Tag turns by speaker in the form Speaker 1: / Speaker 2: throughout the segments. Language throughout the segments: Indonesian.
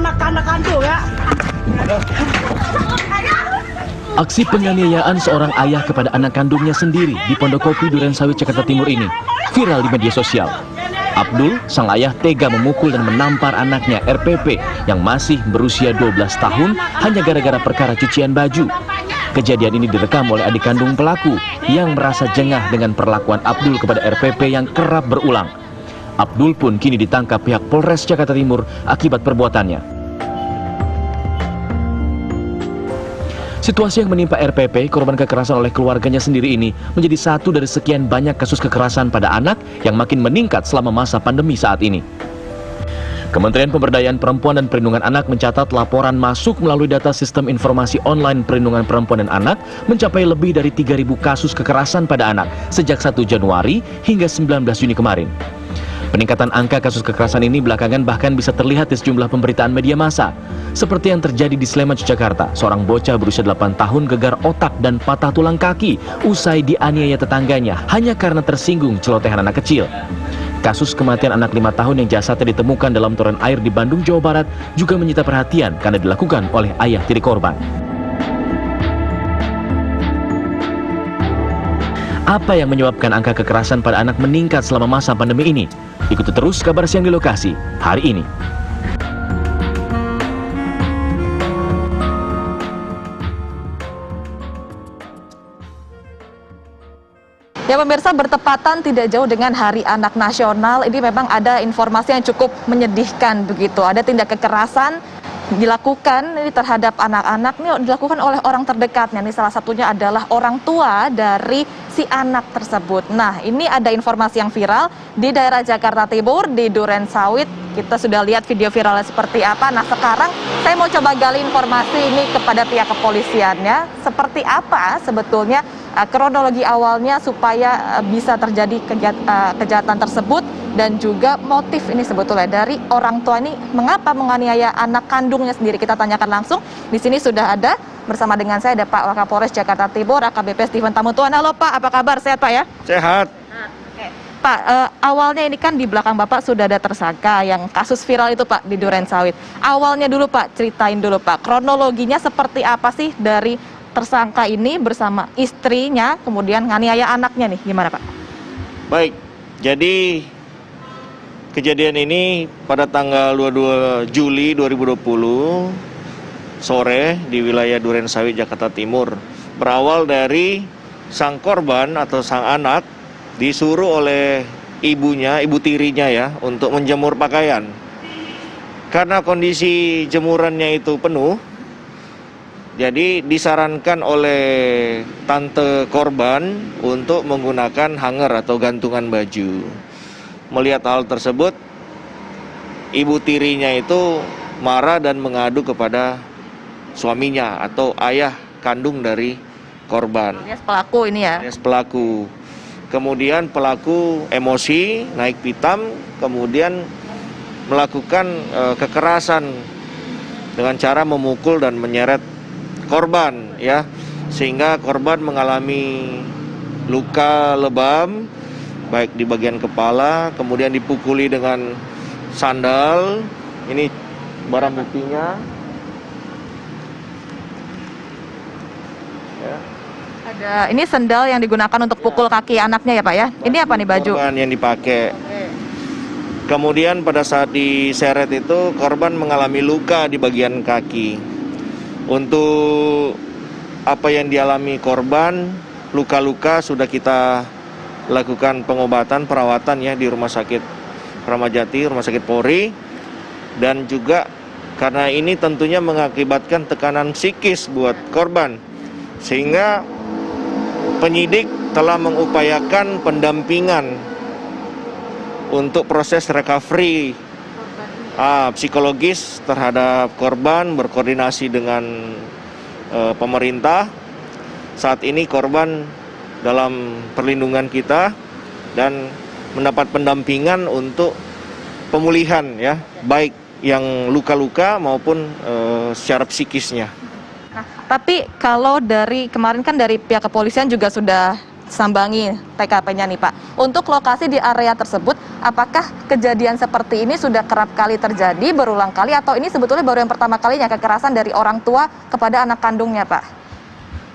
Speaker 1: anak-anak kandung ya.
Speaker 2: Aksi penganiayaan seorang ayah kepada anak kandungnya sendiri di Pondokopi, Durensawit, Jakarta Timur ini viral di media sosial. Abdul, sang ayah, tega memukul dan menampar anaknya RPP yang masih berusia 12 tahun hanya gara-gara perkara cucian baju. Kejadian ini direkam oleh adik kandung pelaku yang merasa jengah dengan perlakuan Abdul kepada RPP yang kerap berulang. Abdul pun kini ditangkap pihak Polres Jakarta Timur akibat perbuatannya. Situasi yang menimpa RPP, korban kekerasan oleh keluarganya sendiri ini, menjadi satu dari sekian banyak kasus kekerasan pada anak yang makin meningkat selama masa pandemi saat ini. Kementerian Pemberdayaan Perempuan dan Perlindungan Anak mencatat laporan masuk melalui data Sistem Informasi Online Perlindungan Perempuan dan Anak mencapai lebih dari 3.000 kasus kekerasan pada anak sejak 1 Januari hingga 19 Juni kemarin. Peningkatan angka kasus kekerasan ini belakangan bahkan bisa terlihat di sejumlah pemberitaan media massa. Seperti yang terjadi di Sleman, Yogyakarta, seorang bocah berusia 8 tahun gegar otak dan patah tulang kaki usai dianiaya tetangganya hanya karena tersinggung celotehan anak kecil. Kasus kematian anak 5 tahun yang jasadnya ditemukan dalam toren air di Bandung, Jawa Barat juga menyita perhatian karena dilakukan oleh ayah tiri korban. Apa yang menyebabkan angka kekerasan pada anak meningkat selama masa pandemi ini? Ikuti terus kabar siang di lokasi hari ini.
Speaker 3: Ya pemirsa, bertepatan tidak jauh dengan Hari Anak Nasional, ini memang ada informasi yang cukup menyedihkan begitu. Ada tindak kekerasan dilakukan ini terhadap anak-anak, ini dilakukan oleh orang terdekatnya. Ini salah satunya adalah orang tua dari si anak tersebut. Nah, ini ada informasi yang viral di daerah Jakarta Timur, di Durensawit. Kita sudah lihat video viralnya seperti apa. Nah, sekarang saya mau coba gali informasi ini kepada pihak kepolisiannya. Seperti apa sebetulnya kronologi awalnya supaya bisa terjadi kejahatan tersebut, dan juga motif ini sebetulnya dari orang tua ini mengapa menganiaya anak kandungnya sendiri. Kita tanyakan langsung. Di sini sudah ada bersama dengan saya ada Pak Wakapolres Jakarta Timur AKBP Steven Tamutuan. Halo Pak, apa kabar? Sehat Pak ya?
Speaker 4: Sehat.
Speaker 3: Pak, awalnya ini kan di belakang Bapak sudah ada tersangka yang kasus viral itu Pak di Durensawit. Awalnya dulu Pak, ceritain dulu Pak, kronologinya seperti apa sih dari tersangka ini bersama istrinya kemudian nganiaya anaknya nih, gimana Pak?
Speaker 4: Baik, jadi kejadian ini pada tanggal 22 Juli 2020 sore di wilayah Durensawit, Jakarta Timur. Berawal dari sang korban atau sang anak disuruh oleh ibunya, ibu tirinya ya, untuk menjemur pakaian. Karena kondisi jemurannya itu penuh, jadi disarankan oleh tante korban untuk menggunakan hanger atau gantungan baju. Melihat hal tersebut, ibu tirinya itu marah dan mengadu kepada suaminya atau ayah kandung dari korban.
Speaker 3: Alias pelaku ini ya?
Speaker 4: Alias pelaku. Kemudian pelaku emosi, naik pitam, kemudian melakukan kekerasan dengan cara memukul dan menyeret korban ya, sehingga korban mengalami luka lebam baik di bagian kepala, kemudian dipukuli dengan sandal. Ini barang buktinya ya.
Speaker 3: Ada ini sandal yang digunakan untuk pukul kaki anaknya ya Pak ya. Ini apa nih, baju
Speaker 4: korban yang dipakai. Kemudian pada saat diseret itu korban mengalami luka di bagian kaki. Untuk apa yang dialami korban, luka-luka sudah kita lakukan pengobatan, perawatan ya di Rumah Sakit Ramadjati, Rumah Sakit Polri. Dan juga karena ini tentunya mengakibatkan tekanan psikis buat korban, sehingga penyidik telah mengupayakan pendampingan untuk proses recovery psikologis terhadap korban, berkoordinasi dengan pemerintah. Saat ini korban dalam perlindungan kita dan mendapat pendampingan untuk pemulihan ya, baik yang luka-luka maupun secara psikisnya.
Speaker 3: Nah, tapi kalau dari kemarin kan dari pihak kepolisian juga sudah sambangi TKP-nya nih Pak. Untuk lokasi di area tersebut, apakah kejadian seperti ini sudah kerap kali terjadi, berulang kali, atau ini sebetulnya baru yang pertama kalinya kekerasan dari orang tua kepada anak kandungnya Pak?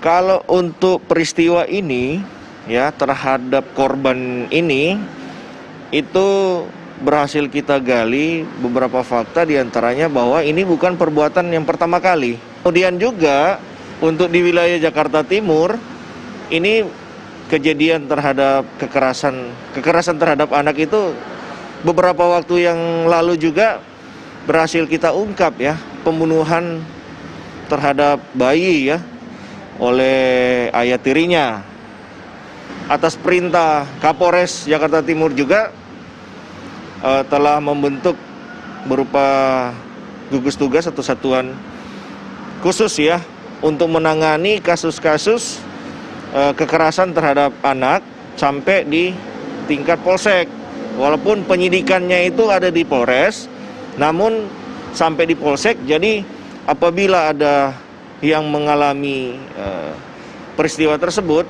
Speaker 4: Kalau untuk peristiwa ini, ya, terhadap korban ini, itu berhasil kita gali beberapa fakta, diantaranya bahwa ini bukan perbuatan yang pertama kali. Kemudian juga untuk di wilayah Jakarta Timur, ini kejadian terhadap kekerasan terhadap anak itu beberapa waktu yang lalu juga berhasil kita ungkap, ya, pembunuhan terhadap bayi, ya, oleh ayah tirinya. Atas perintah Kapolres Jakarta Timur juga telah membentuk berupa gugus tugas atau satuan khusus, ya, untuk menangani kasus-kasus kekerasan terhadap anak sampai di tingkat polsek. Walaupun penyidikannya itu ada di Polres, namun sampai di polsek. Jadi apabila ada yang mengalami peristiwa tersebut,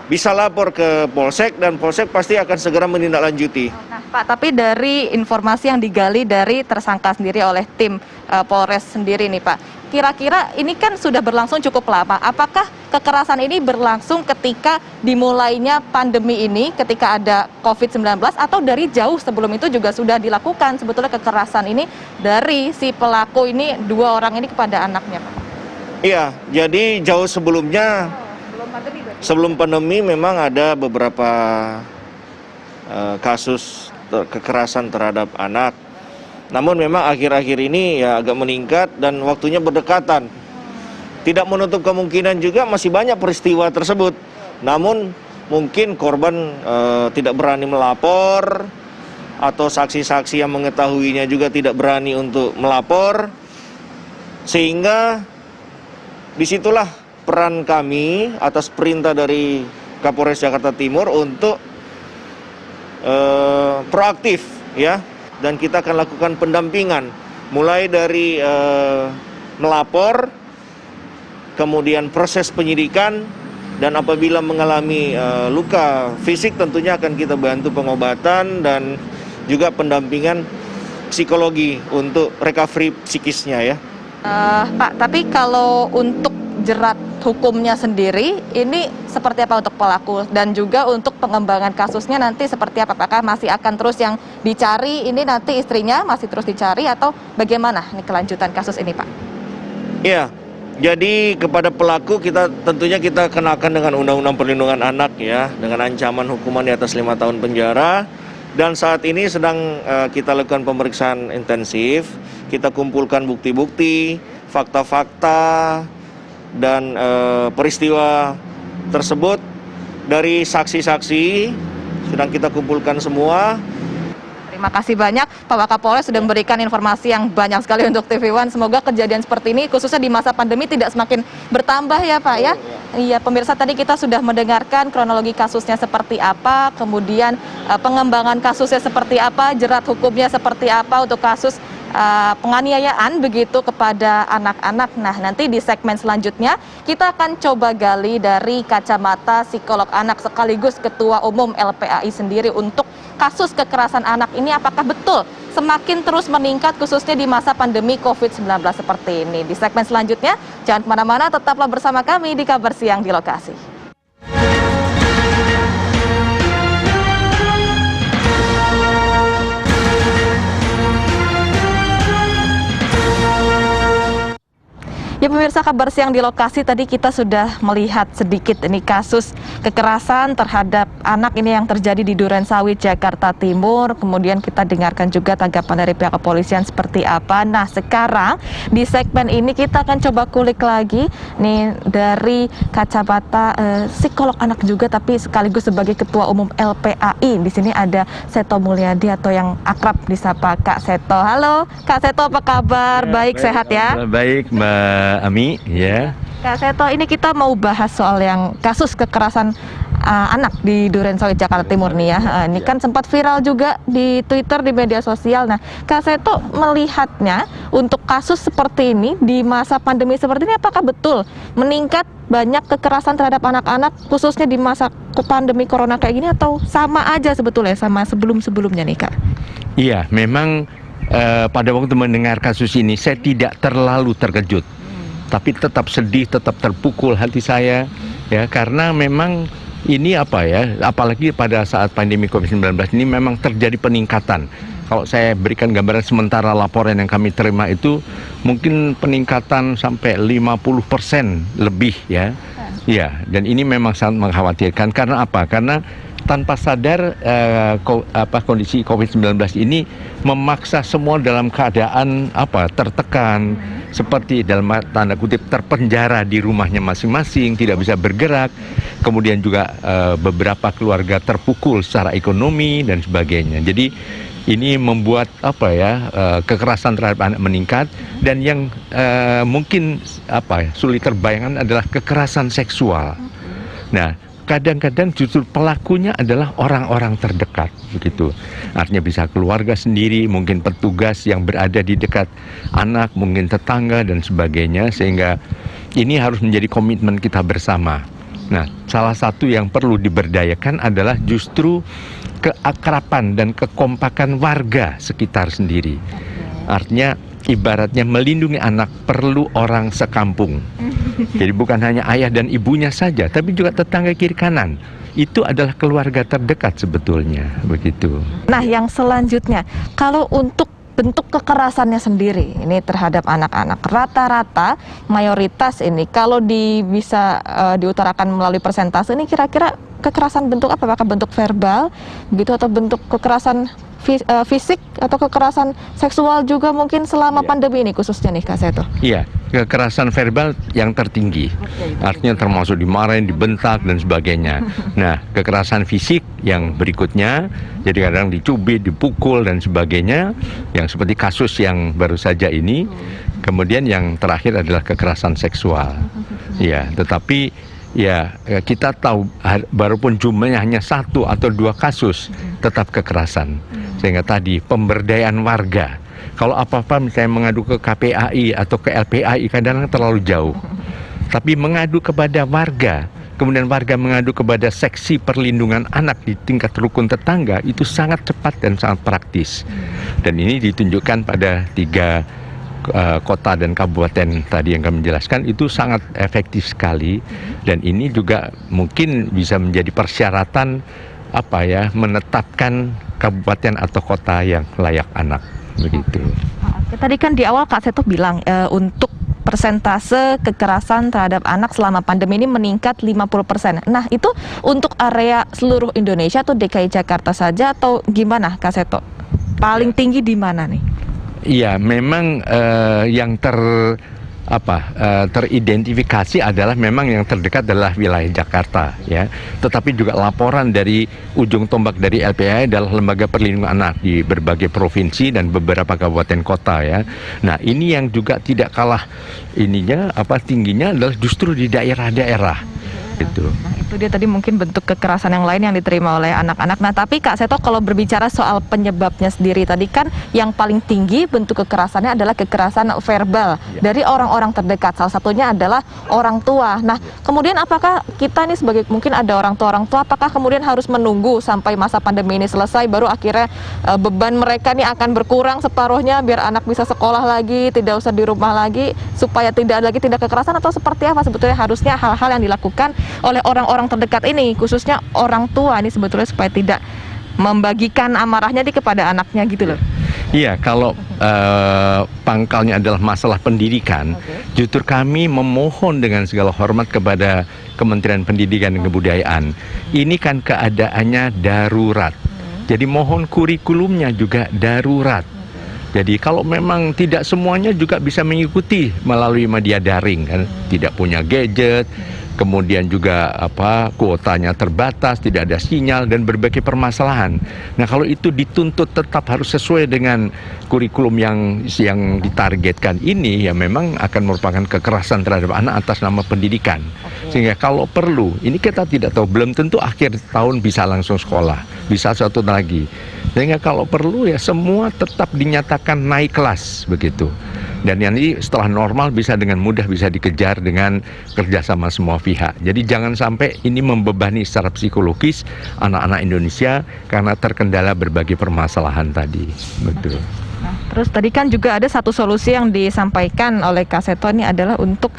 Speaker 4: bisa lapor ke polsek, dan polsek pasti akan segera menindaklanjuti.
Speaker 3: Nah Pak, tapi dari informasi yang digali dari tersangka sendiri oleh tim Polres sendiri nih Pak, kira-kira ini kan sudah berlangsung cukup lama. Apakah kekerasan ini berlangsung ketika dimulainya pandemi ini, ketika ada COVID-19, atau dari jauh sebelum itu juga sudah dilakukan sebetulnya kekerasan ini dari si pelaku ini, dua orang ini kepada anaknya Pak?
Speaker 4: Iya, jadi jauh sebelumnya, sebelum pandemi memang ada beberapa kasus kekerasan terhadap anak. Namun memang akhir-akhir ini ya agak meningkat dan waktunya berdekatan. Tidak menutup kemungkinan juga masih banyak peristiwa tersebut. Namun mungkin korban tidak berani melapor, atau saksi-saksi yang mengetahuinya juga tidak berani untuk melapor. Sehingga disitulah peran kami atas perintah dari Kapolres Jakarta Timur untuk proaktif, ya, dan kita akan lakukan pendampingan mulai dari melapor, kemudian proses penyidikan, dan apabila mengalami luka fisik tentunya akan kita bantu pengobatan dan juga pendampingan psikologi untuk recovery psikisnya, ya.
Speaker 3: Pak, tapi kalau untuk jerat hukumnya sendiri, ini seperti apa untuk pelaku, dan juga untuk pengembangan kasusnya nanti seperti apa? Apakah masih akan terus yang dicari ini nanti istrinya masih terus dicari, atau bagaimana nih kelanjutan kasus ini Pak?
Speaker 4: Iya, jadi kepada pelaku tentunya kita kenakan dengan Undang-Undang Perlindungan Anak, ya, dengan ancaman hukuman di atas 5 tahun penjara. Dan saat ini sedang kita lakukan pemeriksaan intensif, kita kumpulkan bukti-bukti, fakta-fakta, dan peristiwa tersebut dari saksi-saksi sedang kita kumpulkan semua.
Speaker 3: Terima kasih banyak Pak Wakapolres sudah memberikan informasi yang banyak sekali untuk TV One. Semoga kejadian seperti ini khususnya di masa pandemi tidak semakin bertambah, ya Pak, ya. Iya, pemirsa, tadi kita sudah mendengarkan kronologi kasusnya seperti apa, kemudian pengembangan kasusnya seperti apa, jerat hukumnya seperti apa untuk kasus penganiayaan begitu kepada anak-anak. Nah, nanti di segmen selanjutnya kita akan coba gali dari kacamata psikolog anak sekaligus Ketua Umum LPAI sendiri untuk kasus kekerasan anak ini apakah betul semakin terus meningkat khususnya di masa pandemi COVID-19 seperti ini. Di segmen selanjutnya, jangan kemana-mana, tetaplah bersama kami di Kabar Siang di Lokasi. Ya pemirsa, Kabar Siang di Lokasi, tadi kita sudah melihat sedikit ini kasus kekerasan terhadap anak ini yang terjadi di Durensawit, Jakarta Timur. Kemudian kita dengarkan juga tanggapan dari pihak kepolisian seperti apa. Nah, sekarang di segmen ini kita akan coba kulik lagi nih dari kacamata psikolog anak juga, tapi sekaligus sebagai Ketua Umum LPAI. Di sini ada Seto Mulyadi atau yang akrab disapa Kak Seto. Halo Kak Seto, apa kabar? Ya, baik, sehat ya?
Speaker 1: Baik, Mbak Ami, ya.
Speaker 3: Kak Seto, ini kita mau bahas soal yang kasus kekerasan anak di Durensawit, Jakarta Timur nih ya. Ini kan sempat viral juga di Twitter, di media sosial. Nah, Kak Seto melihatnya untuk kasus seperti ini di masa pandemi seperti ini, apakah betul meningkat banyak kekerasan terhadap anak-anak khususnya di masa pandemi corona kayak gini, atau sama aja sebetulnya sama sebelum-sebelumnya nih Kak?
Speaker 1: Iya, memang pada waktu mendengar kasus ini saya tidak terlalu terkejut, tapi tetap sedih, tetap terpukul hati saya ya, karena memang ini apalagi pada saat pandemi COVID-19 ini memang terjadi peningkatan. Kalau saya berikan gambaran sementara laporan yang kami terima itu mungkin peningkatan sampai 50% lebih ya. Ya, dan ini memang sangat mengkhawatirkan. Karena apa? Karena tanpa sadar kondisi COVID-19 ini memaksa semua dalam keadaan tertekan, seperti dalam tanda kutip terpenjara di rumahnya masing-masing, tidak bisa bergerak. Kemudian juga beberapa keluarga terpukul secara ekonomi dan sebagainya. Jadi ini membuat kekerasan terhadap anak meningkat, dan yang mungkin sulit terbayangkan adalah kekerasan seksual. Nah, kadang-kadang justru pelakunya adalah orang-orang terdekat, begitu. Artinya bisa keluarga sendiri, mungkin petugas yang berada di dekat anak, mungkin tetangga dan sebagainya, sehingga ini harus menjadi komitmen kita bersama. Nah, salah satu yang perlu diberdayakan adalah justru keakraban dan kekompakan warga sekitar sendiri. Artinya ibaratnya melindungi anak perlu orang sekampung. Jadi bukan hanya ayah dan ibunya saja, tapi juga tetangga kiri kanan. Itu adalah keluarga terdekat sebetulnya, begitu.
Speaker 3: Nah, yang selanjutnya, kalau untuk bentuk kekerasannya sendiri ini terhadap anak-anak, rata-rata mayoritas ini kalau bisa diutarakan melalui persentase ini, kira-kira kekerasan bentuk apa? Apakah bentuk verbal begitu, atau bentuk kekerasan fisik, atau kekerasan seksual juga mungkin selama pandemi ini khususnya nih Kak Seto?
Speaker 1: Iya, kekerasan verbal yang tertinggi, artinya termasuk dimarahin, dibentak dan sebagainya. Nah, kekerasan fisik yang berikutnya, jadi kadang dicubit, dipukul dan sebagainya, yang seperti kasus yang baru saja ini. Kemudian yang terakhir adalah kekerasan seksual. Ya, tetapi ya kita tahu baru pun jumlahnya hanya 1 atau 2 kasus, tetap kekerasan. Sehingga tadi pemberdayaan warga, kalau apa-apa misalnya mengadu ke KPAI atau ke LPAI kadang-kadang terlalu jauh, tapi mengadu kepada warga, kemudian warga mengadu kepada seksi perlindungan anak di tingkat rukun tetangga, itu sangat cepat dan sangat praktis. Dan ini ditunjukkan pada 3 kota dan kabupaten tadi yang kami jelaskan, itu sangat efektif sekali. Dan ini juga mungkin bisa menjadi persyaratan menetapkan kabupaten atau kota yang layak anak, begitu.
Speaker 3: Tadi kan di awal Kak Seto bilang untuk persentase kekerasan terhadap anak selama pandemi ini meningkat 50%. Nah, itu untuk area seluruh Indonesia atau DKI Jakarta saja, atau gimana Kak Seto? Paling tinggi di mana nih?
Speaker 1: Iya, memang yang teridentifikasi adalah memang yang terdekat adalah wilayah Jakarta ya. Tetapi juga laporan dari ujung tombak dari LPAI adalah lembaga perlindungan anak di berbagai provinsi dan beberapa kabupaten kota ya. Nah, ini yang juga tidak kalah tingginya adalah justru di daerah-daerah itu.
Speaker 3: Nah, itu dia tadi mungkin bentuk kekerasan yang lain yang diterima oleh anak-anak. Nah, tapi Kak Seto, kalau berbicara soal penyebabnya sendiri, tadi kan yang paling tinggi bentuk kekerasannya adalah kekerasan verbal dari orang-orang terdekat. Salah satunya adalah orang tua. Nah, kemudian apakah kita nih sebagai mungkin ada orang tua, apakah kemudian harus menunggu sampai masa pandemi ini selesai baru akhirnya beban mereka nih akan berkurang separuhnya biar anak bisa sekolah lagi, tidak usah di rumah lagi, supaya tidak ada lagi tindak kekerasan, atau seperti apa sebetulnya harusnya hal-hal yang dilakukan oleh orang-orang terdekat ini, khususnya orang tua ini sebetulnya supaya tidak membagikan amarahnya kepada anaknya gitu loh?
Speaker 1: Iya, kalau pangkalnya adalah masalah pendidikan, justru kami memohon dengan segala hormat kepada Kementerian Pendidikan dan Kebudayaan. Ini kan keadaannya darurat, jadi mohon kurikulumnya juga darurat. Jadi kalau memang tidak semuanya juga bisa mengikuti melalui media daring, kan tidak punya gadget, kemudian juga kuotanya terbatas, tidak ada sinyal dan berbagai permasalahan. Nah, kalau itu dituntut tetap harus sesuai dengan kurikulum yang ditargetkan ini, ya memang akan merupakan kekerasan terhadap anak atas nama pendidikan. Sehingga kalau perlu, ini kita tidak tahu, belum tentu akhir tahun bisa langsung sekolah, bisa satu lagi. Sehingga kalau perlu ya semua tetap dinyatakan naik kelas begitu. Dan yang ini setelah normal bisa dengan mudah bisa dikejar dengan kerjasama semua pihak. Jadi jangan sampai ini membebani secara psikologis anak-anak Indonesia karena terkendala berbagai permasalahan tadi. Betul.
Speaker 3: Nah, terus tadi kan juga ada satu solusi yang disampaikan oleh Kak Seto ini adalah untuk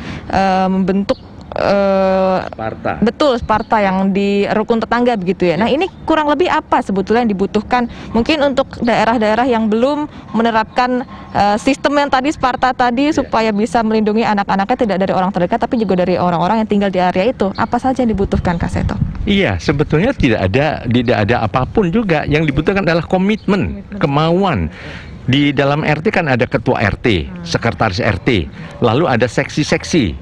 Speaker 3: membentuk
Speaker 1: Sparta.
Speaker 3: Betul, Sparta yang di rukun tetangga begitu ya. Nah, ini kurang lebih apa sebetulnya yang dibutuhkan mungkin untuk daerah-daerah yang belum menerapkan sistem yang tadi Sparta tadi supaya bisa melindungi anak-anaknya tidak dari orang terdekat tapi juga dari orang-orang yang tinggal di area itu. Apa saja yang dibutuhkan, Kak Seto?
Speaker 1: Iya, sebetulnya tidak ada apapun juga. Yang dibutuhkan adalah komitmen, kemauan. Di dalam RT kan ada ketua RT, sekretaris RT, lalu ada seksi-seksi,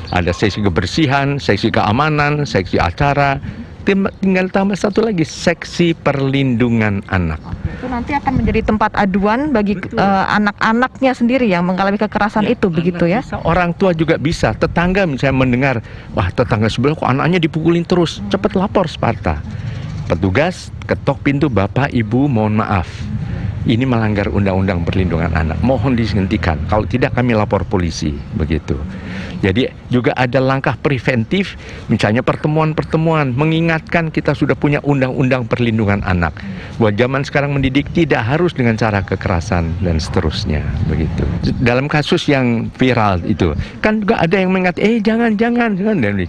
Speaker 1: ada seksi kebersihan, seksi keamanan, seksi acara, tinggal tambah satu lagi, seksi perlindungan anak.
Speaker 3: Itu nanti akan menjadi tempat aduan bagi anak-anaknya sendiri yang mengalami kekerasan itu, begitu ya?
Speaker 1: Orang tua juga bisa, tetangga misalnya mendengar, wah tetangga sebelah kok anaknya dipukulin terus, cepat lapor Sparta. Petugas ketok pintu, Bapak Ibu mohon maaf. Ini melanggar undang-undang perlindungan anak. Mohon dihentikan. Kalau tidak kami lapor polisi, begitu. Jadi juga ada langkah preventif, misalnya pertemuan-pertemuan mengingatkan kita sudah punya undang-undang perlindungan anak. Buat zaman sekarang mendidik tidak harus dengan cara kekerasan dan seterusnya, begitu. Dalam kasus yang viral itu, kan juga ada yang mengatakan, jangan.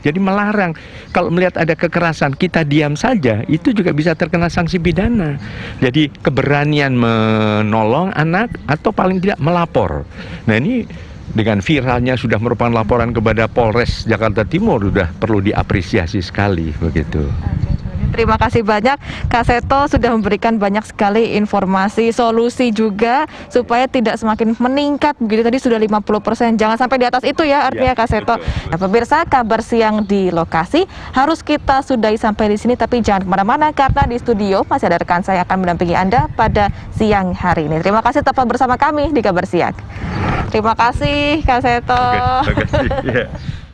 Speaker 1: Jadi melarang. Kalau melihat ada kekerasan, kita diam saja, itu juga bisa terkena sanksi pidana. Jadi keberanian menolong anak atau paling tidak melapor. Nah, ini dengan viralnya sudah merupakan laporan kepada Polres Jakarta Timur, sudah perlu diapresiasi sekali begitu.
Speaker 3: Terima kasih banyak Kak Seto sudah memberikan banyak sekali informasi, solusi juga supaya tidak semakin meningkat begitu. Tadi sudah 50%, jangan sampai di atas itu ya artinya Kak Seto. Nah, pemirsa, kabar siang di lokasi harus kita sudahi sampai di sini, tapi jangan kemana-mana karena di studio masih ada rekan saya yang akan mendampingi Anda pada siang hari ini. Terima kasih tetap bersama kami di Kabar Siang. Terima kasih Kak Seto.
Speaker 1: Terima kasih.